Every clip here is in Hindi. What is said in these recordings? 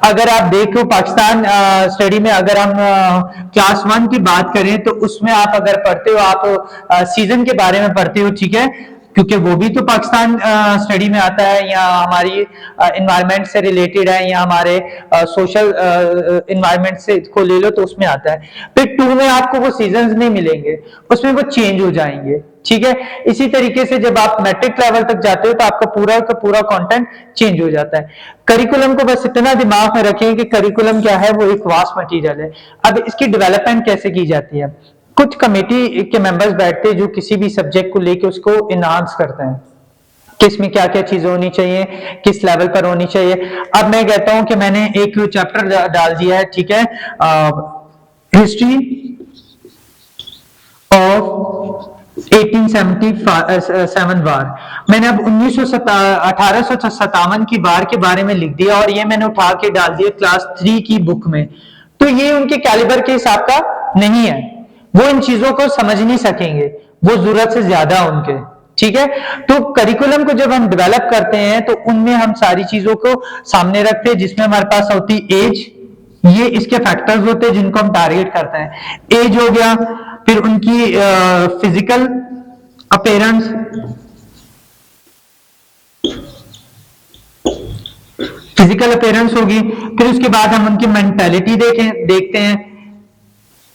अगर आप देखो पाकिस्तान स्टडी में, अगर हम क्लास 1 की बात करें तो उसमें आप अगर पढ़ते हो, आप सीजन के बारे में पढ़ते हो, ठीक है, क्योंकि वो भी तो पाकिस्तान स्टडी में आता है, या हमारी इन्वायरमेंट से रिलेटेड है, या हमारे सोशल इन्वायरमेंट से को ले लो तो उसमें आता है। फिर 2 में आपको वो सीजन्स नहीं मिलेंगे, उसमें वो चेंज हो जाएंगे, ठीक है। इसी तरीके से जब आप मैट्रिक लेवल तक जाते हो तो आपका पूरा का पूरा कंटेंट चेंज हो जाता है। करिकुलम को बस इतना दिमाग में रखें कि करिकुलम क्या है, वो एक वास्ट मटेरियल है। अब इसकी डेवलपमेंट कैसे की जाती है? कुछ कमेटी के मेंबर्स बैठते हैं जो किसी भी सब्जेक्ट को लेके उसको इनहांस करते हैं, किसमें क्या क्या चीजें होनी चाहिए, किस लेवल पर होनी चाहिए। अब मैं कहता हूं कि मैंने एक चैप्टर डाल दिया है, ठीक है, हिस्ट्री ऑफ 1877 वार। मैंने अब 1857 की वार के बारे में लिख दिया, और ये मैंने उठा के डाल दिया क्लास 3 की बुक में। तो ये उनके कैलिबर के हिसाब का नहीं है, वो इन चीजों को समझ नहीं सकेंगे, वो जरूरत से ज्यादा उनके, ठीक है। तो करिकुलम को जब हम डेवलप करते हैं तो उनमें हम सारी चीजों को सामने रखते हैं, जिसमें हमारे पास होती एज, ये इसके फैक्टर्स होते हैं जिनको हम टारगेट करते हैं। एज हो गया, फिर उनकी फिजिकल अपीयरेंस, फिजिकल अपीयरेंस होगी, फिर उसके बाद हम उनकी मेंटालिटी देखते हैं।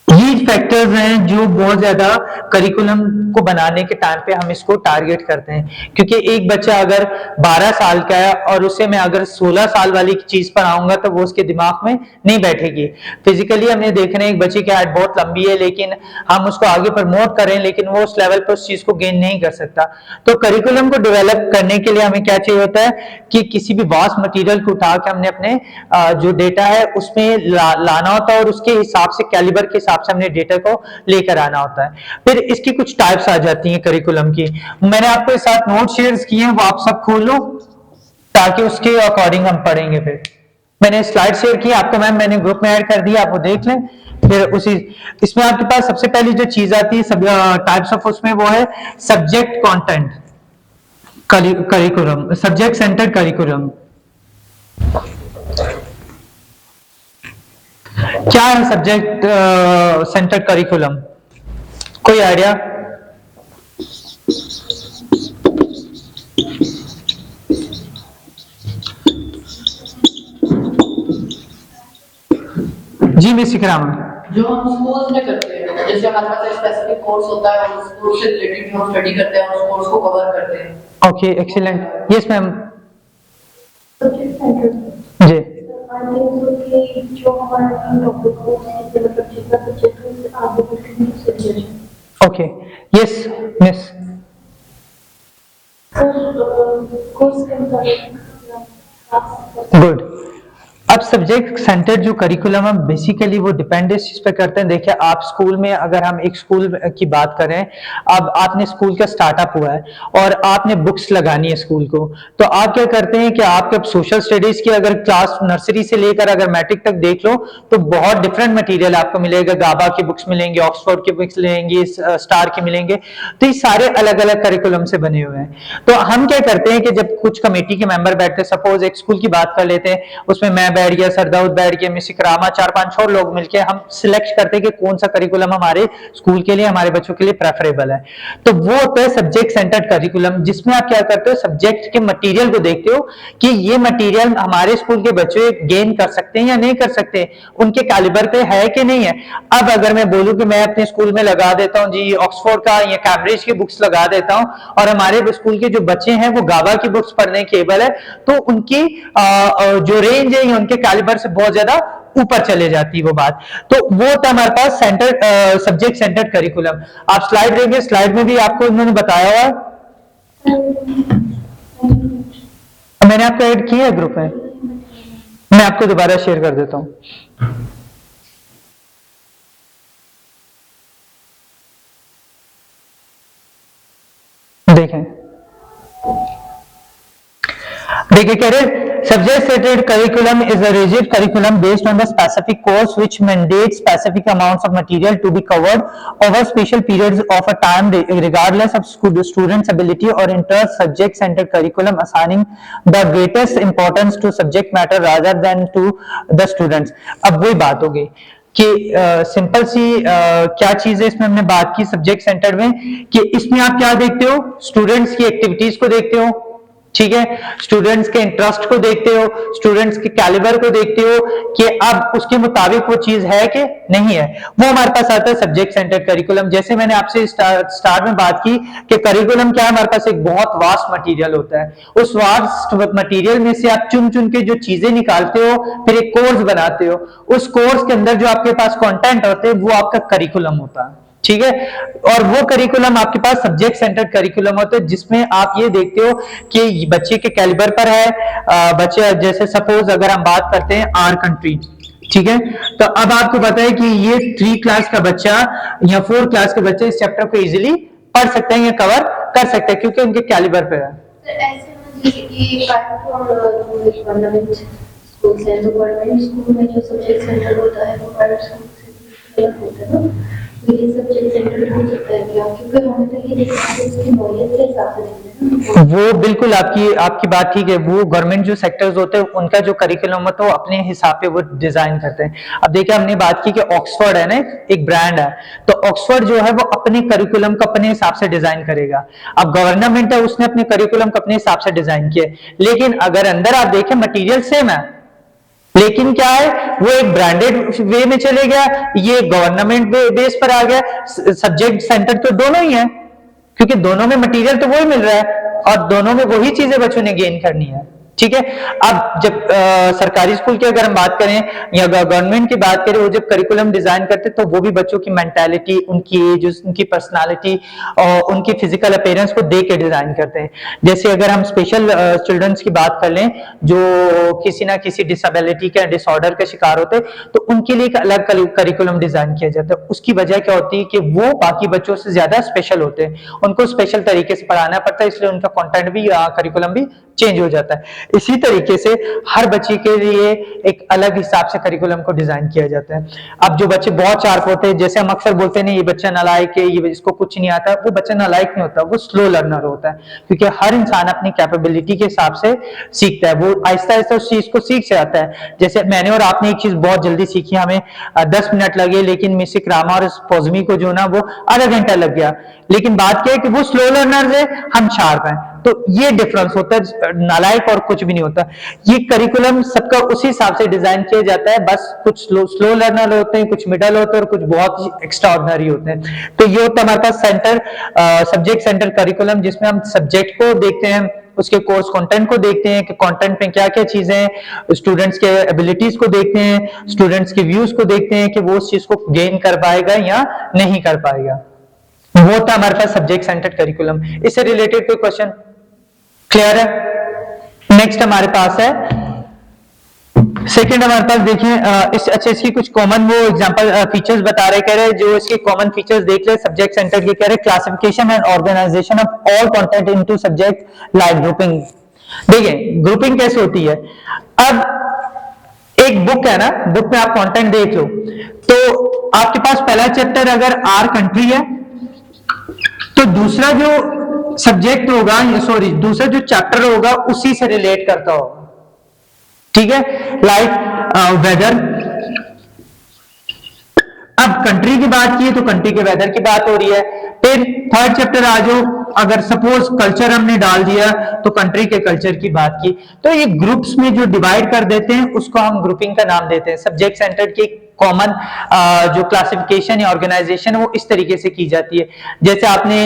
ये फैक्टर्स हैं जो बहुत ज्यादा करिकुलम को बनाने के टाइम पे हम इसको टारगेट करते हैं, क्योंकि एक बच्चा अगर 12 साल का है और उसे मैं अगर 16 साल वाली चीज पढ़ाऊंगा तो वो उसके दिमाग में नहीं बैठेगी। फिजिकली हमने देखना है एक बच्चे की हाइट बहुत लंबी है, लेकिन हम उसको आगे प्रमोट करें, लेकिन वो उस लेवल पर उस चीज को गेन नहीं कर सकता। तो करिकुलम को डेवलप करने के लिए हमें क्या चाहिए होता है कि किसी भी वास्ट मटेरियल को उठा के हमने अपने जो डेटा है उसमें लाना होता है, और उसके हिसाब से कैलिबर के हिसाब से हमने डेटा को लेकर आना होता है। फिर इसकी कुछ टाइप्स आ जाती हैं करिकुलम की। मैंने आपको इस साथ नोट शेयर किए हैं, वो आप सब खोल लो ताकि उसके अकॉर्डिंग हम पढ़ेंगे। फिर मैंने स्लाइड शेयर की आपको, मैम मैंने ग्रुप में ऐड कर दिया, आप वो देख लें। फिर उसी इसमें आपके पास सबसे पहली जो चीज आती है सब टाइप्स ऑफ, उसमें वो है subject content curriculum, subject centred curriculum. क्या है सब्जेक्ट सेंटर्ड करिकुलम? कोई आइडिया? जी मैं सीख रहा हूँ। जो हम स्कूल्स में करते हैं, जैसे हमारे पास एक स्पेसिफिक कोर्स होता है और उस कोर्स से रिलेटेड जो हम स्टडी करते हैं उस कोर्स को कवर करते हैं। Okay, excellent, yes ma'am. जी ओके, यस मिस। गुड। अब सब्जेक्ट सेंटर्ड जो करिकुलम हम बेसिकली वो डिपेंड इस चीज पे करते हैं। देखिए आप स्कूल में, अगर हम एक स्कूल की बात करें, अब आपने स्कूल का स्टार्टअप हुआ है और आपने बुक्स लगानी है स्कूल को, तो आप क्या करते हैं कि आपके सोशल स्टडीज की अगर क्लास नर्सरी से लेकर अगर मैट्रिक तक देख लो तो बहुत डिफरेंट मटेरियल आपको मिलेगा। गाबा की बुक्स मिलेंगी, ऑक्सफोर्ड की बुक्स मिलेंगी, स्टार की मिलेंगे, तो ये सारे अलग अलग करिकुलम से बने हुए हैं। तो हम क्या करते हैं कि जब कुछ कमेटी के मेंबर बैठते हैं, सपोज एक स्कूल की बात कर लेते हैं, उसमें मैं बैठ गया, सरदाउद बैठ गया, मिस इकरामा, 4-5 और लोग मिलकर हम सिलेक्ट करते हैं कि कौन सा करिकुलम हमारे स्कूल के लिए, हमारे बच्चों के लिए प्रेफरेबल है। तो वो होता है सब्जेक्ट सेंटर्ड करिकुलम, जिसमें आप क्या करते हो, सब्जेक्ट के मटेरियल को देखते हो कि ये मटेरियल हमारे स्कूल के बच्चे गेन कर सकते हैं या नहीं कर सकते, उनके कैलिबर पे है कि नहीं है। अब अगर मैं बोलूं कि मैं अपने स्कूल में लगा देता हूं जी ऑक्सफोर्ड का या कैम्ब्रिज की बुक्स लगा देता हूं, और हमारे स्कूल के जो बच्चे हैं वो गाबा की बुक्स पढ़ने केबल है, तो उनकी जो रेंज है उनके कैलिबर से बहुत ज्यादा ऊपर चले जाती है वो बात। तो वो था हमारे पास सेंटर सब्जेक्ट सेंटर्ड करिकुलम। आप स्लाइड देंगे, स्लाइड में भी आपको उन्होंने बताया हुआ, मैंने आपको ऐड किया है ग्रुप में, मैं आपको दोबारा शेयर कर देता हूं। देखें, देखिए कह रहे subject centered curriculum is a rigid curriculum based on the specific course which mandates specific amounts of material to be covered over special periods of a time regardless of students ability or interest. Subject centered curriculum assigning the greatest importance to subject matter rather than to the students. अब वही बात हो गई कि सिंपल सी क्या चीज है इसमें हमने बात की सब्जेक्ट सेंटर्ड में कि इसमें आप क्या देखते हो, स्टूडेंट्स की एक्टिविटीज को देखते हो, ठीक है, स्टूडेंट्स के इंटरेस्ट को देखते हो, स्टूडेंट्स के कैलिबर को देखते हो कि अब उसके मुताबिक वो चीज है कि नहीं है, वो हमारे पास आता है सब्जेक्ट सेंटर्ड करिकुलम। जैसे मैंने आपसे स्टार्ट में बात की कि करिकुलम क्या है, हमारे पास एक बहुत वास्ट मटेरियल होता है, उस वास्ट मटेरियल में से आप चुन चुन के जो चीजें निकालते हो फिर एक कोर्स बनाते हो, उस कोर्स के अंदर जो आपके पास कंटेंट होते हैं वो आपका करिकुलम होता है, ठीक है। और वो करिकुलम आपके पास सब्जेक्ट सेंटर्ड करिकुलम होता है जिसमें आप ये देखते हो कि बच्चे के कैलिबर पर है, बच्चे जैसे सपोज अगर हम बात करते हैं आर कंट्री, ठीक है, तो अब आपको पता है कि ये 3 क्लास का बच्चा या 4 क्लास के बच्चे इस चैप्टर को इजीली पढ़ सकते हैं या कवर कर सकते हैं क्योंकि उनके कैलिबर पे है। गवर्नमेंट स्कूल में जो सब्जेक्ट सेंटर होता है वो प्राइवेट स्कूल से अलग होता है ना, ये सब्जेक्ट सेंटर हो सकता है क्या? क्योंकि हमें तो ये देखना है उसकी नॉलेज के हिसाब से देखते हैं। वो बिल्कुल आपकी बात ठीक है, वो गवर्नमेंट जो सेक्टर्स होते हैं उनका जो करिकुलम होता है वो अपने हिसाब पे वो डिजाइन करते हैं। अब देखिए हमने बात की कि ऑक्सफोर्ड है ना, एक ब्रांड है, तो ऑक्सफोर्ड जो है वो अपने करिकुलम को अपने हिसाब से डिजाइन करेगा। अब गवर्नमेंट है उसने अपने करिकुलम को अपने हिसाब से डिजाइन किया, लेकिन अगर अंदर आप देखें मटीरियल सेम है, लेकिन क्या है वो एक ब्रांडेड वे में चले गया, ये गवर्नमेंट बेस पर आ गया। सब्जेक्ट सेंटर तो दोनों ही है क्योंकि दोनों में मटेरियल तो वही मिल रहा है और दोनों में वही चीजें बच्चों ने गेन करनी है, ठीक है। अब जब सरकारी स्कूल की अगर हम बात करें या गवर्नमेंट की बात करें, वो जब करिकुलम डिजाइन करते तो वो भी बच्चों की मेंटालिटी, उनकी एज, उनकी पर्सनालिटी और उनकी फिजिकल अपीयरेंस को देख के डिजाइन करते हैं। जैसे अगर हम स्पेशल चिल्ड्रंस की बात कर लें जो किसी ना किसी डिसेबिलिटी के डिसऑर्डर का शिकार होते हैं तो उनके लिए एक अलग करिकुलम डिजाइन किया जाता है। उसकी वजह क्या होती है कि वो बाकी बच्चों से ज्यादा स्पेशल होते हैं, उनको स्पेशल तरीके से पढ़ाना पड़ता है, इसलिए उनका कंटेंट भी करिकुलम भी चेंज हो जाता है। इसी तरीके से हर बच्चे के लिए एक अलग हिसाब से करिकुलम को डिजाइन किया जाता है। अब जो बच्चे बहुत शार्प होते हैं, जैसे हम अक्सर बोलते हैं ये बच्चा नालायक है, ये इसको कुछ नहीं आता, वो बच्चा नालायक नहीं होता, वो स्लो लर्नर होता है क्योंकि हर इंसान अपनी कैपेबिलिटी के हिसाब से सीखता है, वो आहिस्ता आहिस्ता उस चीज को सीख जाता है। जैसे मैंने और आपने एक चीज बहुत जल्दी सीखी, हमें 10 मिनट लगे, लेकिन मिस इकरामा और पौजमी को जो ना वो आधा घंटा लग गया, लेकिन बात क्या है कि वो स्लो लर्नर है, हम शार्प हैं, तो ये डिफरेंस होता है, नालायक और कुछ भी नहीं होता। ये करिकुलम सबका उसी हिसाब से डिजाइन किया जाता है, बस कुछ स्लो लर्नर होते हैं, कुछ मिडल होते हैं और कुछ बहुत एक्स्ट्राऑर्डिनरी होते हैं। तो ये होता है हमारे पास सब्जेक्ट सेंटर करिकुलम, जिसमें हम सब्जेक्ट को देखते हैं, उसके कोर्स कंटेंट को देखते हैं कि कंटेंट में क्या क्या चीजें हैं, स्टूडेंट्स के एबिलिटीज को देखते हैं, स्टूडेंट्स के व्यूज को देखते हैं कि वो उस चीज को गेन कर पाएगा या नहीं कर पाएगा। वो होता है हमारे पास सब्जेक्ट सेंटर्ड करिकुलम। इससे रिलेटेड कोई क्वेश्चन क्लियर है? नेक्स्ट हमारे पास है सेकंड, हमारे पास देखिए इसकी कुछ कॉमन वो एग्जांपल फीचर्स बता रहे, कह रहे जो इसके कॉमन फीचर्स देख ले सब्जेक्ट सेंटर्ड के, कह रहे classification and organisation of all content into subject like grouping. देखिए ग्रुपिंग कैसे होती है, अब एक बुक है ना, बुक में आप कंटेंट देख लो तो आपके पास पहला चैप्टर अगर आर कंट्री है तो दूसरा जो सब्जेक्ट होगा, सॉरी दूसरा जो चैप्टर होगा उसी से रिलेट करता होगा, ठीक है, लाइक वेदर। अब कंट्री की बात की तो कंट्री के वेदर की बात हो रही है। फिर थर्ड चैप्टर आ जाओ, अगर सपोज कल्चर हमने डाल दिया तो कंट्री के कल्चर की बात की, तो ये ग्रुप्स में जो डिवाइड कर देते हैं उसको हम ग्रुपिंग का नाम देते हैं। सब्जेक्ट सेंटर्ड की कॉमन जो क्लासिफिकेशन या ऑर्गेनाइजेशन वो इस तरीके से की जाती है। जैसे आपने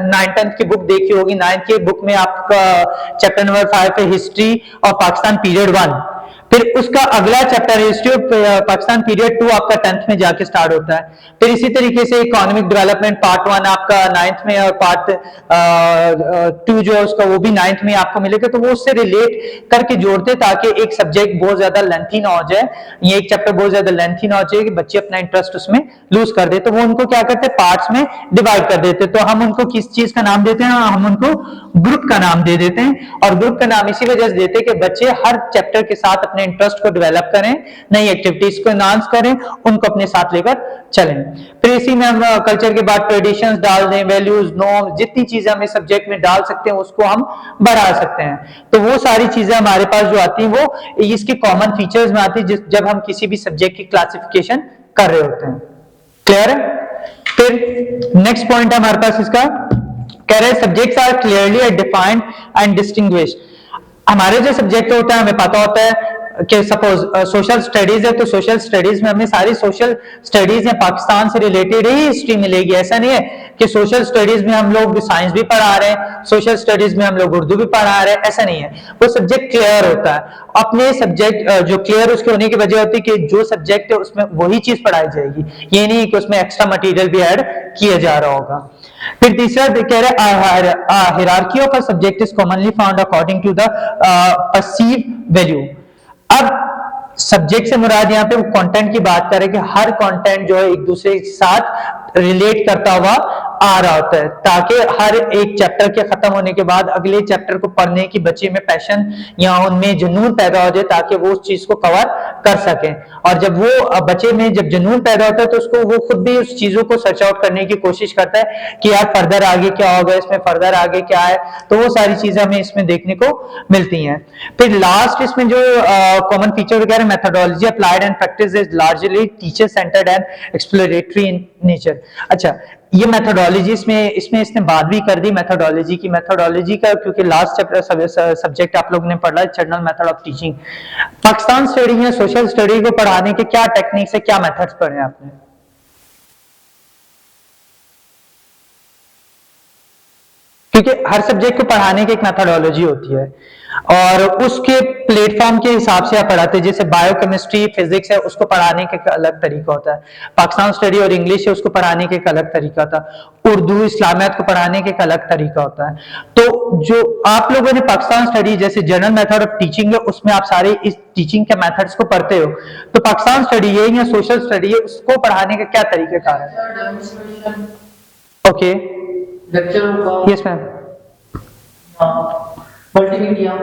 9th की बुक देखी होगी, 9th की बुक में आपका चैप्टर नंबर 5 है हिस्ट्री ऑफ पाकिस्तान पीरियड 1, फिर उसका अगला chapter history of Pakistan period 2 आपका 10th में जाके स्टार्ट होता है। फिर इसी तरीके से इकोनॉमिक डेवलपमेंट पार्ट 1 आपका 9th में और पार्ट 2 जो है उसका वो भी 9th में आपको मिलेगा। तो वो उससे रिलेट करके जोड़ते ताकि एक सब्जेक्ट बहुत ज्यादा लेंथी ना हो जाए, ये एक चैप्टर बहुत ज्यादा लेंथी ना हो जाए कि बच्चे अपना इंटरेस्ट उसमें लूज कर दे। तो वो उनको क्या करते हैं, पार्ट्स में डिवाइड कर देते। तो हम उनको किस चीज का नाम देते हैं, हम उनको ग्रुप का नाम दे देते हैं, और ग्रुप का नाम इसी वजह से देते हैं कि बच्चे हर चैप्टर के साथ अपने इंटरेस्ट को डेवलप करें, नई एक्टिविटीज को एनहांस करें, उनको अपने साथ लेकर चलें। फिर इसी में हम कल्चर के बाद ट्रेडिशंस डाल दें, वैल्यूज, नॉर्म, जितनी चीजें हम इस सब्जेक्ट में डाल सकते हैं उसको हम बढ़ा सकते हैं। तो वो सारी चीजें हमारे पास जो आती हैं वो इसके कॉमन फीचर्स में आती है जब हम किसी भी सब्जेक्ट की क्लासिफिकेशन कर रहे होते हैं। क्लियर है? फिर नेक्स्ट पॉइंट है हमारे पास इसका, कह रहे हैं subjects are clearly defined and distinguished. हमारे जो सब्जेक्ट होता है हमें पता होता है कि सपोज सोशल स्टडीज है, तो सोशल स्टडीज में हमें सारी सोशल स्टडीज या पाकिस्तान से रिलेटेड ही हिस्ट्री मिलेगी। ऐसा नहीं है कि सोशल स्टडीज में हम लोग साइंस भी पढ़ा रहे हैं, सोशल स्टडीज में हम लोग उर्दू भी पढ़ा रहे हैं, ऐसा नहीं है। वो सब्जेक्ट क्लियर होता है। अपने सब्जेक्ट जो क्लियर उसके होने की वजह होती है कि जो सब्जेक्ट है उसमें वही चीज पढ़ाई जाएगी, ये नहीं कि उसमें एक्स्ट्रा मटेरियल भी ऐड किया जा रहा होगा। फिर तीसरा कह रहे हैं hierarchy of a subject is commonly found according to the perceive value. अब सब्जेक्ट से मुराद यहाँ पे वो कंटेंट की बात करें कि हर कंटेंट जो है एक दूसरे के साथ रिलेट करता हुआ आ रहा होता है, ताकि हर एक चैप्टर के खत्म होने के बाद अगले चैप्टर को पढ़ने की बच्चे में पैशन या उनमें जुनून पैदा हो जाए, ताकि वो उस चीज को कवर कर सकें। और जब वो बच्चे में जब जुनून पैदा होता है तो उसको वो खुद भी उस चीजों को सर्च आउट करने की कोशिश करता है कि यार फर्दर आगे क्या होगा, इसमें फर्दर आगे क्या है। तो वो सारी चीजें हमें इसमें देखने को मिलती हैं। फिर लास्ट इसमें जो कॉमन फीचर वगैरह, methodology applied and practice is largely teacher centred and exploratory in nature. अच्छा, ये मेथोडोलॉजी इसमें इसने बात भी कर दी मेथोडोलॉजी का, क्योंकि लास्ट चैप्टर सब्जेक्ट आप लोगों ने पढ़ा है general method of teaching. Pakistan study या सोशल स्टडी को पढ़ाने के क्या टेक्निक्स है, क्या मेथड्स पढ़े आपने? क्योंकि हर सब्जेक्ट को पढ़ाने की एक मेथोडोलॉजी होती है और उसके प्लेटफॉर्म के हिसाब से आप पढ़ाते हैं। जैसे बायोकेमिस्ट्री, फिजिक्स है, उसको पढ़ाने का एक अलग तरीका होता है। पाकिस्तान स्टडी और इंग्लिश है, उसको पढ़ाने का एक अलग तरीका होता है। उर्दू, इस्लामियात को पढ़ाने का एक अलग तरीका होता है। तो जो आप लोगों ने पाकिस्तान स्टडी जैसे जनरल मेथड ऑफ टीचिंग है, उसमें आप सारे इस टीचिंग के मेथड्स को पढ़ते हो। तो पाकिस्तान स्टडी है या सोशल स्टडी है, उसको पढ़ाने का क्या तरीका है? Okay, yes ma'am. मल्टीमीडिया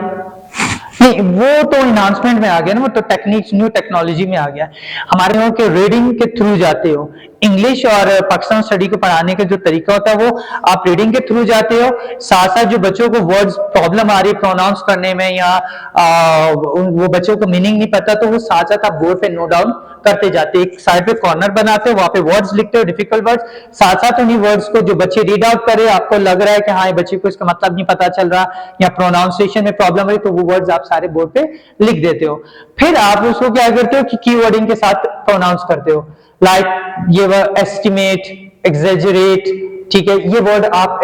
नहीं, वो तो इन्हांसमेंट में आ गया ना, वो तो टेक्निक्स, न्यू टेक्नोलॉजी में आ गया। हमारे यहाँ के रीडिंग के थ्रू जाते हो। इंग्लिश और पाकिस्तान स्टडी को पढ़ाने का जो तरीका होता है वो आप रीडिंग के थ्रू जाते हो। साथ साथ जो बच्चों को वर्ड्स प्रॉब्लम आ रही है प्रोनाउंस करने में या वो बच्चों को मीनिंग नहीं पता, तो वो साथ साथ आप बोर्ड पे नोट डाउन करते जाते, एक साइड पे कॉर्नर बनाते हो, वहां पे वर्ड्स लिखते हो, डिफिकल्ट वर्ड्स, साथ साथ उन्हीं वर्ड्स को जो बच्चे रीड आउट करे, आपको लग रहा है कि हाँ बच्चे को इसका मतलब नहीं पता चल रहा या प्रोनाउंसिएशन में प्रॉब्लम है, तो वो वर्ड्स आप सारे बोर्ड पे लिख देते हो। फिर आप उसको क्या करते हो कि कीवर्डिंग के साथ प्रोनाउंस करते हो, लाइक ये वर्ड एस्टिमेट, एग्जेजरेट, ठीक है, ये वर्ड आप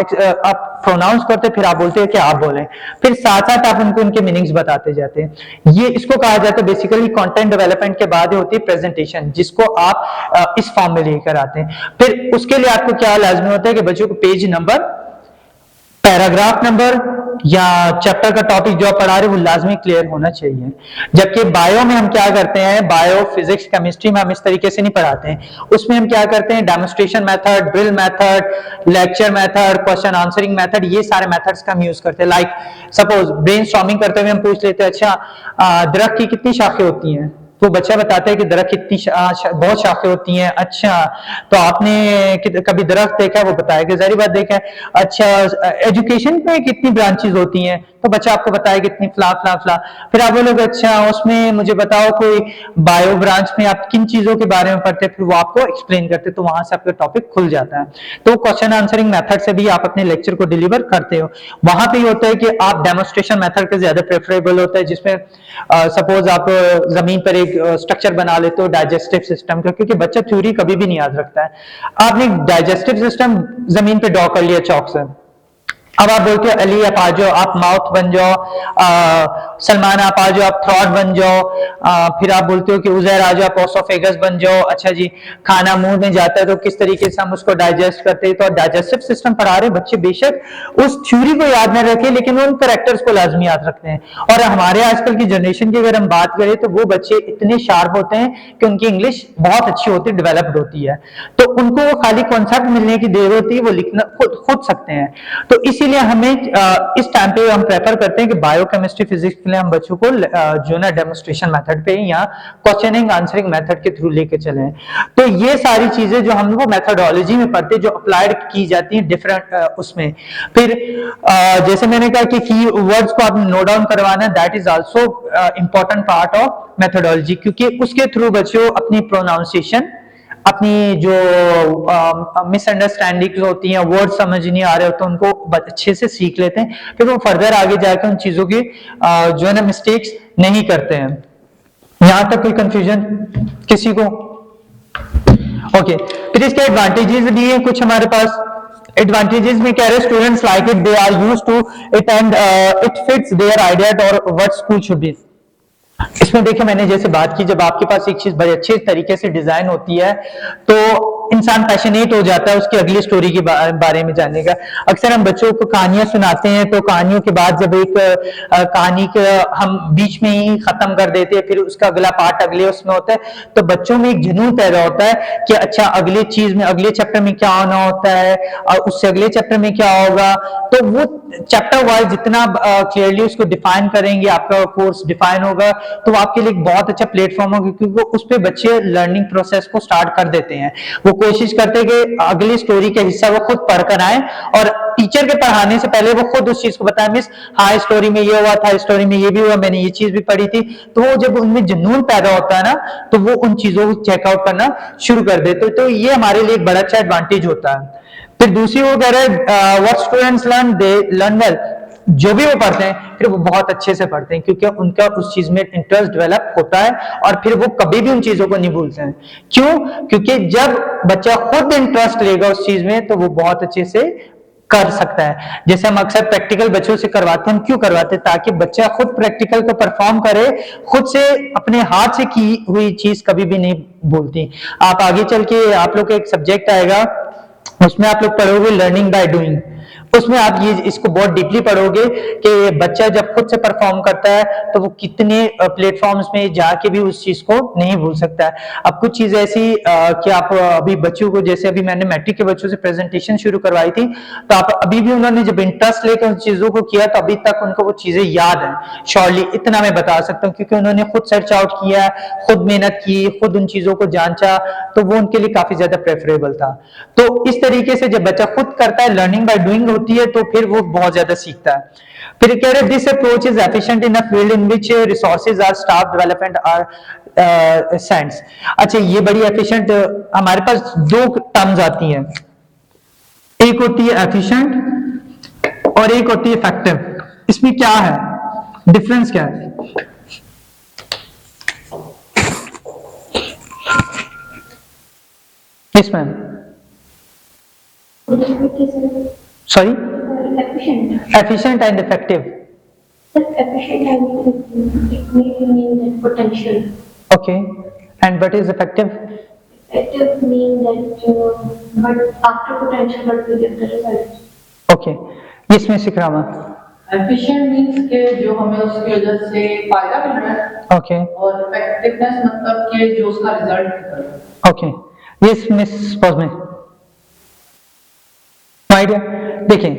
प्रोनाउंस करते, फिर आप बोलते हो कि आप बोलें, फिर साथ साथ आप उनको उनके मीनिंग्स बताते जाते हैं। ये इसको कहा जाता है बेसिकली कंटेंट डेवलपमेंट के बाद होती है प्रेजेंटेशन, जिसको आप इस फॉर्म में लेकर आते हैं। फिर उसके लिए आपको क्या लाजमी होता है कि बच्चों को पेज नंबर, पैराग्राफ नंबर या चैप्टर का टॉपिक जो आप पढ़ा रहे हैं वो लाजमी क्लियर होना चाहिए। जबकि बायो में हम क्या करते हैं, बायो, फिजिक्स, केमिस्ट्री में हम इस तरीके से नहीं पढ़ाते हैं। उसमें हम क्या करते हैं, demonstration method, drill method, lecture method, question answering method, ये सारे मेथड्स का हम यूज करते हैं। लाइक सपोज ब्रेनस्टॉर्मिंग करते हुए हम पूछ लेते हैं, अच्छा दरख्त की कितनी शाखें होती हैं? तो बच्चा बताता है कि दरख्त कितनी बहुत शाखें होती हैं। अच्छा, तो आपने कभी दरख्त देखा है? वो बताएगा, जारी बात देखा है। अच्छा, एजुकेशन में कितनी ब्रांचेस होती हैं? तो बच्चा आपको बताएगा कितनी, फ्ला फ्ला फ्ला। फिर आप बोलोगे अच्छा उसमें मुझे बताओ कोई बायो ब्रांच में आप किन चीजों के बारे में पढ़ते हैं, फिर वो आपको एक्सप्लेन करते, तो वहां से आपका टॉपिक खुल जाता है। तो क्वेश्चन आंसरिंग मेथड से भी आप अपने लेक्चर को डिलीवर करते हो। वहां पे होता है कि आप डेमोन्स्ट्रेशन मेथड के ज्यादा प्रेफरेबल होता है, जिसमें सपोज आप जमीन पर एक स्ट्रक्चर बना लेते हो डाइजेस्टिव सिस्टम का, क्योंकि बच्चा थ्योरी कभी भी नहीं याद रखता है। आपने डाइजेस्टिव सिस्टम जमीन पे ड्रॉ कर लिया चौक से, अब आप बोलते हो अली आप आ जाओ, आप माउथ बन जाओ, सलमान आप आ जाओ, आप थ्रॉट बन जाओ, फिर आप बोलते हो कि उजैर आ जाओ, आप ओसोफेगस बन जाओ। अच्छा जी, खाना मुंह में जाता है तो किस तरीके से हम उसको डाइजेस्ट करते हैं, तो डाइजेस्टिव सिस्टम पढ़ा रहे बच्चे बेशक उस थ्योरी को याद न रखे लेकिन उन करेक्टर्स को लाजमी याद रखते हैं। और हमारे आजकल की जनरेशन की अगर हम बात करें तो वो बच्चे इतने शार्प होते हैं कि उनकी इंग्लिश बहुत अच्छी होती है, डेवलप्ड होती है, तो उनको वो खाली कॉन्सेप्ट मिलने की देर होती है, वो लिखना खुद सकते हैं। तो इसीलिए हमें इस टाइम पे हम प्रेफर करते हैं कि बायोकेमिस्ट्री फिजिक्स के लिए हम बच्चों को जो ना डेमोन्स्ट्रेशन मेथड पे या क्वेश्चनिंग आंसरिंग मेथड के थ्रू लेके चलें। तो ये सारी चीजें जो हम वो मेथोडोलॉजी में पढ़ते हैं जो अप्लाइड की जाती है डिफरेंट उसमें। फिर जैसे मैंने कहा कि की वर्ड्स को आप नोट डाउन करवाना, that is also important part of methodology, क्योंकि उसके थ्रू बच्चों अपनी प्रोनाउंसिएशन, अपनी जो मिसअंडरस्टैंडिंग होती हैं, वर्ड समझ नहीं आ रहे हो तो उनको अच्छे से सीख लेते हैं, फिर वो फर्दर आगे जाकर उन चीजों की जो है ना मिस्टेक्स नहीं करते हैं। यहां तक कोई कंफ्यूजन किसी को? ओके, फिर इसके एडवांटेजेस भी हैं कुछ हमारे पास। एडवांटेजेस में कह रहे हैं students like it, they are used to it and it fits their idea और व्हाट स्कूल शुड बी। इसमें देखिए मैंने जैसे बात की, जब आपके पास एक चीज बड़े अच्छे तरीके से डिजाइन होती है तो इंसान पैशनेट हो जाता है उसकी अगली स्टोरी के बारे में जानने का। अक्सर हम बच्चों को कहानियां सुनाते हैं तो कहानियों के बाद जब एक कहानी का हम बीच में ही खत्म कर देते हैं, फिर उसका अगला पार्ट अगले उसमें होता है, तो बच्चों में एक जुनून पैदा होता है कि अच्छा अगले चीज में, अगले चैप्टर में क्या होना होता है और उससे अगले चैप्टर में क्या होगा। तो वो चैप्टर वाइज जितना क्लियरली उसको डिफाइन करेंगे, आपका कोर्स डिफाइन होगा, तो आपके लिए एक बहुत अच्छा प्लेटफॉर्म होगा, क्योंकि उस पर बच्चे लर्निंग प्रोसेस को स्टार्ट कर देते हैं। वो कोशिश करते हैं कि अगली स्टोरी का हिस्सा वो खुद पढ़ कर आए और टीचर के पढ़ाने से पहले वो खुद उस चीज को बताएं, मिस हाँ स्टोरी में ये हुआ था, स्टोरी में ये भी हुआ, मैंने ये चीज भी पढ़ी थी। तो वो जब उनमें जुनून पैदा होता है ना, तो वो उन चीजों को चेकआउट करना शुरू कर देते। तो ये हमारे लिए एक बड़ा अच्छा एडवांटेज होता है। फिर दूसरी वो कह रहे हैं what students learn, they learn well. जो भी वो पढ़ते हैं फिर वो बहुत अच्छे से पढ़ते हैं, क्योंकि उनका उस चीज में इंटरेस्ट डेवलप होता है और फिर वो कभी भी उन चीजों को नहीं भूलते हैं। क्यों? क्योंकि जब बच्चा खुद इंटरेस्ट लेगा उस चीज में तो वो बहुत अच्छे से कर सकता है। जैसे हम अक्सर प्रैक्टिकल बच्चों से करवाते हैं, हम क्यों करवाते हैं? ताकि बच्चा खुद प्रैक्टिकल को परफॉर्म करे, खुद से अपने हाथ से की हुई चीज कभी भी नहीं भूलती। आप आगे चल के आप लोग का एक सब्जेक्ट आएगा, उसमें आप लोग पढ़ोगे लर्निंग बाय डूइंग। उसमें आप ये इसको बहुत डीपली पढ़ोगे कि बच्चा जब खुद से परफॉर्म करता है तो वो कितने प्लेटफॉर्म्स में जाके भी उस चीज को नहीं भूल सकता है। अब कुछ चीज ऐसी कि आप अभी बच्चों को, जैसे अभी मैंने मैट्रिक के बच्चों से प्रेजेंटेशन शुरू करवाई थी, तो आप अभी भी उन्होंने जब इंटरेस्ट लेकर उन चीजों को किया तो अभी तक उनको वो चीजें याद है। श्योरली इतना मैं बता सकता हूँ, क्योंकि उन्होंने खुद सर्च आउट किया, खुद मेहनत की, खुद उन चीजों को जांचा, तो वो उनके लिए काफी ज्यादा प्रेफरेबल था। तो इस तरीके से जब बच्चा खुद करता है, लर्निंग बाय डूइंग होती है, तो फिर वो बहुत ज्यादा सीखता है। फिर कह रहे this approach is efficient in a field in which resources are staff development are sense. अच्छा, ये बड़ी एफिशिएंट, हमारे पास दो टर्म्स आती हैं, एक होती है एफिशिएंट और एक होती है इफेक्टिव। इसमें क्या है डिफरेंस, क्या है? इसमें sorry, efficient and effective. Efficient, I mean, it may mean that potential. Okay, and what is effective? Effective mean that but after potential but we get the result. Okay, इसमें सीख रहा मैं। एफिशिएंट मींस के जो हमें उसकी वजह से फायदा मिल रहा है। Okay, और इफेक्टिवनेस मतलब कि जो उसका रिजल्ट निकल रहा है। okay, yes मिस पॉज में आइडिया देखें।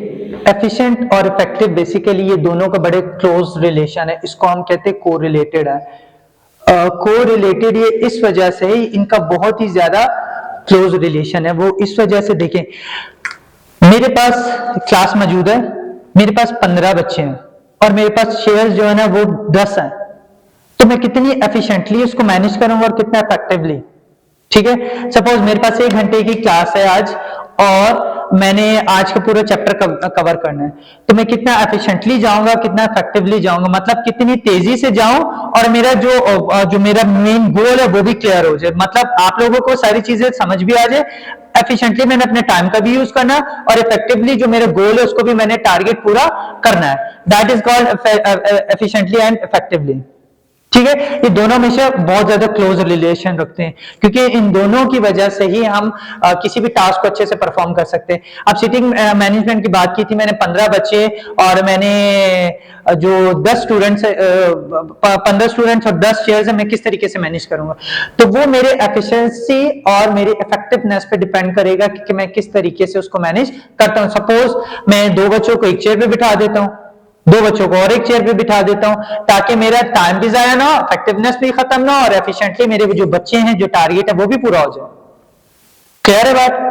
एफिशिएंट और इफेक्टिव बेसिकली ये दोनों का बड़े क्लोज रिलेशन है, इसको हम कहते हैं कोरिलेटेड है। कोरिलेटेड ये इस वजह से ही इनका बहुत ही ज्यादा क्लोज रिलेशन है। वो इस वजह से देखें, मेरे पास क्लास मौजूद है, मेरे पास 15 बच्चे हैं और मेरे पास शेयर्स जो है ना वो 10 हैं, तो मैं कितनी एफिशिएंटली उसको मैनेज करूंगा और कितना इफेक्टिवली। ठीक है, सपोज मेरे पास 1 घंटे की क्लास है आज और मैंने आज का पूरा चैप्टर कवर करना है, तो मैं कितना एफिशिएंटली जाऊंगा, कितना इफेक्टिवली जाऊंगा, मतलब कितनी तेजी से जाऊं और मेरा जो मेरा मेन गोल है वो भी क्लियर हो जाए, मतलब आप लोगों को सारी चीजें समझ भी आ जाए। एफिशिएंटली मैंने अपने टाइम का भी यूज करना है और इफेक्टिवली जो मेरा गोल है उसको भी मैंने टारगेट पूरा करना है। That is called efficiently and effectively. ठीक है, ये दोनों में से बहुत ज्यादा क्लोज रिलेशन रखते हैं, क्योंकि इन दोनों की वजह से ही हम किसी भी टास्क को अच्छे से परफॉर्म कर सकते हैं। अब सीटिंग मैनेजमेंट की बात की थी मैंने, 15 बच्चे और मैंने जो 10 स्टूडेंट्स 15 स्टूडेंट्स और 10 चेयर्स है, मैं किस तरीके से मैनेज करूंगा, तो वो मेरे एफिशिएंसी और मेरी इफेक्टिवनेस पे डिपेंड करेगा कि मैं किस तरीके से उसको मैनेज करता हूं। सपोज मैं 2 बच्चों को एक चेयर पे बिठा देता हूं, 2 बच्चों को और एक चेयर पे बिठा देता हूं, ताकि मेरा टाइम भी जाया ना हो, इफेक्टिवनेस भी खत्म ना हो और एफिशिएंटली मेरे जो बच्चे हैं, जो टारगेट है वो भी पूरा हो जाए। क्लियर है बात?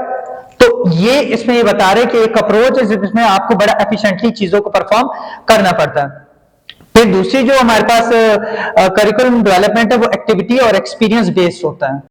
तो ये इसमें ये बता रहे कि एक अप्रोच है जिसमें आपको बड़ा एफिशिएंटली चीजों को परफॉर्म करना पड़ता है। फिर दूसरी जो हमारे पास करिकुलम डेवलपमेंट है वो एक्टिविटी और एक्सपीरियंस बेस्ड होता है।